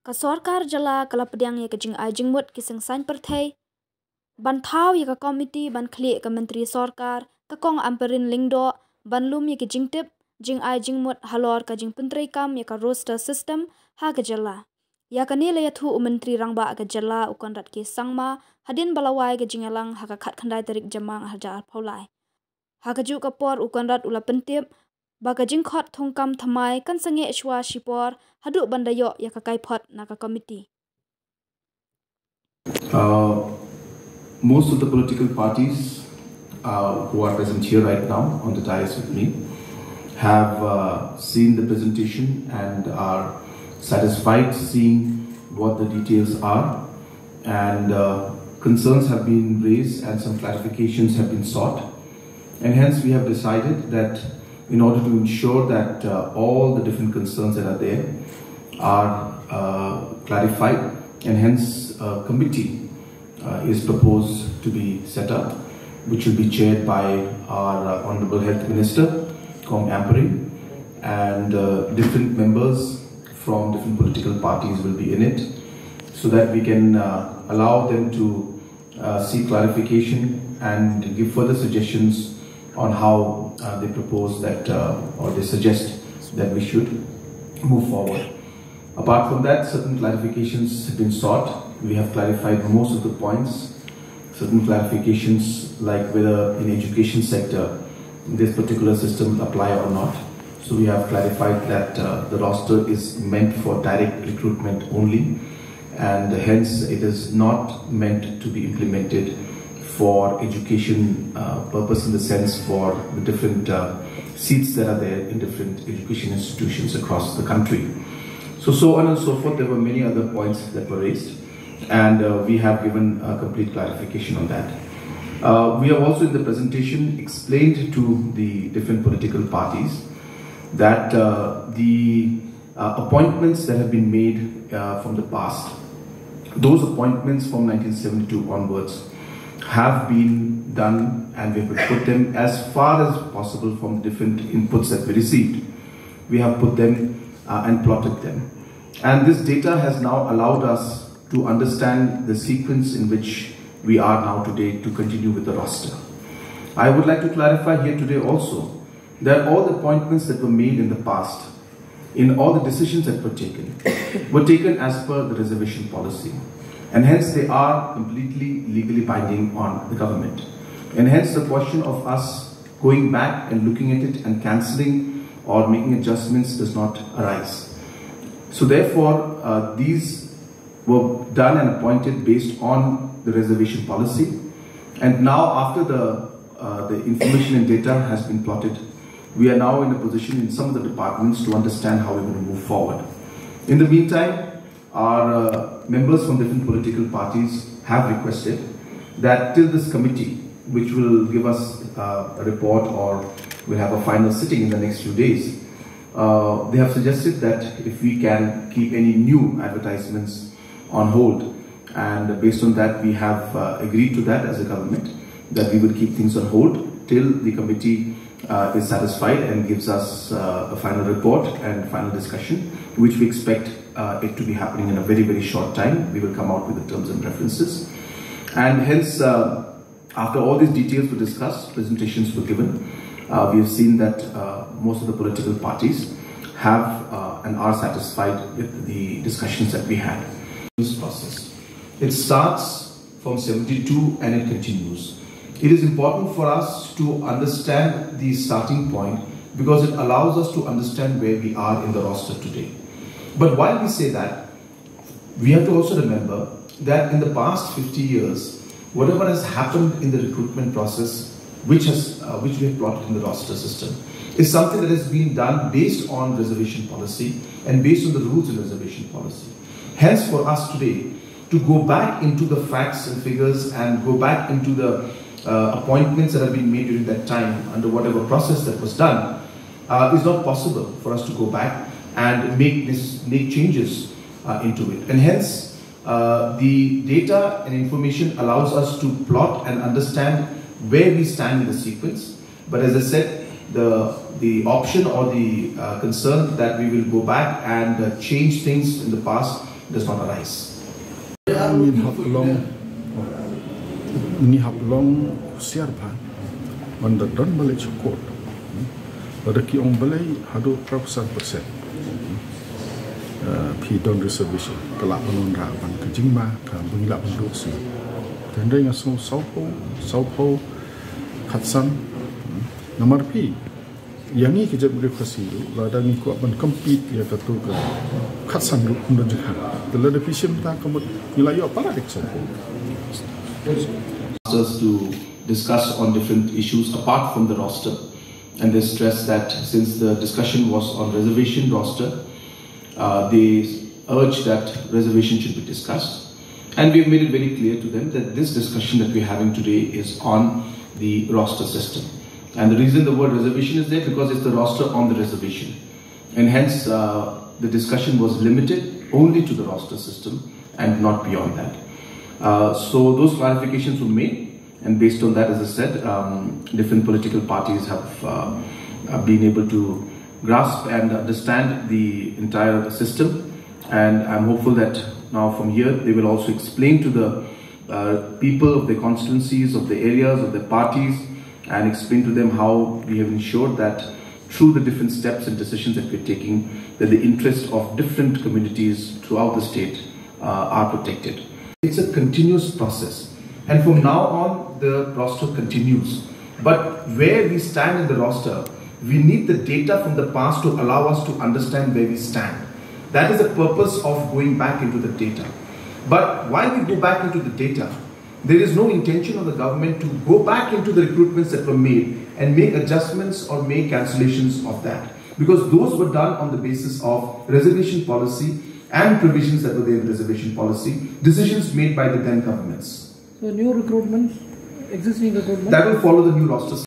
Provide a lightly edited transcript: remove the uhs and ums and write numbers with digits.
Ka sorkar jala kala pediang ye kajing ajing mut kiseng sain perthai. Ban thau ye ka komiti ban Khlieh ka menteri sorkar ka kong Ampareen lingdo ban lum ye kajing tip jing ajing mut halor ka jing pentrai kam ye ka roster system ha ka jala. Ya ka nila ya thu menteri rangba ka jala ukon rat ki sangma hadin balawai ka jingalang ha ka khat khandai tarik jamang hajar paulai. Ha ka ju ka por ukon rat ula pentip ba ka jing khot thongkam thamai kan sange shwa shipor hadu bandayo ya ka kai phot na ka komiti. Most of the political parties who are present here right now on the dais with me have seen the presentation and are satisfied seeing what the details are, and concerns have been raised and some clarifications have been sought, and hence we have decided that in order to ensure that all the different concerns that are there are clarified, and hence a committee is proposed to be set up, which will be chaired by our Honorable Health Minister, Ampareen, and different members from different political parties will be in it, so that we can allow them to seek clarification and give further suggestions on how they propose that or they suggest that we should move forward. Apart from that, certain clarifications have been sought. We have clarified most of the points. Certain clarifications like whether in education sector this particular system will apply or not. So we have clarified that the roster is meant for direct recruitment only, and hence it is not meant to be implemented for education purpose, in the sense for the different seats that are there in different education institutions across the country. So on and so forth. There were many other points that were raised, and we have given a complete clarification on that. We have also in the presentation explained to the different political parties that the appointments that have been made from the past, those appointments from 1972 onwards, have been done, and we have put them as far as possible from the different inputs that we received. We have put them and plotted them. And this data has now allowed us to understand the sequence in which we are now today to continue with the roster. I would like to clarify here today also that all the appointments that were made in the past, in all the decisions that were taken as per the reservation policy. And hence they are completely legally binding on the government. And hence the question of us going back and looking at it and cancelling or making adjustments does not arise. So therefore, these were done and appointed based on the reservation policy. And now after the information and data has been plotted, we are now in a position in some of the departments to understand how we're going to move forward. In the meantime, our members from different political parties have requested that till this committee, which will give us a report or we'll have a final sitting in the next few days, they have suggested that if we can keep any new advertisements on hold, and based on that we have agreed to that as a government, that we will keep things on hold till the committee is satisfied and gives us a final report and final discussion, which we expect it to be happening in a very, very short time. We will come out with the terms and references, and hence after all these details were discussed, presentations were given, we have seen that most of the political parties have and are satisfied with the discussions that we had. This process, it starts from 72 and it continues. It is important for us to understand the starting point because it allows us to understand where we are in the roster today. But while we say that, we have to also remember that in the past 50 years, whatever has happened in the recruitment process, which we have plotted in the roster system, is something that has been done based on reservation policy and based on the rules in reservation policy. Hence, for us today to go back into the facts and figures and go back into the appointments that have been made during that time under whatever process that was done is not possible for us to go back and make changes into it. And hence, the data and information allows us to plot and understand where we stand in the sequence. But as I said, the option or the concern that we will go back and change things in the past does not arise. Ini hablong siarban anda dan balik cukup pada ki ong balai hadu 100% pidon reservation kelak penon raban kejingma ka bengilak penduduk si dan dengan saupo khatsan nomor pi yang ni kejap birokrasi lada ni kuat ban compete ya katu ka khatsan ru undang jahan telah de pisim ta kemut wilayah apa dik saupo to discuss on different issues apart from the roster, and they stress that since the discussion was on reservation roster, they urge that reservation should be discussed, and we've made it very clear to them that this discussion that we're having today is on the roster system, and the reason the word reservation is there because it's the roster on the reservation, and hence the discussion was limited only to the roster system and not beyond that. So those clarifications were made, and based on that, as I said, different political parties have been able to grasp and understand the entire system, and I'm hopeful that now from here they will also explain to the people of the constituencies, of the areas, of the parties, and explain to them how we have ensured that through the different steps and decisions that we're taking, that the interests of different communities throughout the state are protected. It's a continuous process, and from now on the roster continues. But where we stand in the roster, we need the data from the past to allow us to understand where we stand. That is the purpose of going back into the data. But while we go back into the data, there is no intention of the government to go back into the recruitments that were made and make adjustments or make cancellations of that, because those were done on the basis of reservation policy and provisions that were there in the reservation policy, decisions made by the then governments. So new recruitment, existing recruitment? That will follow the new roster.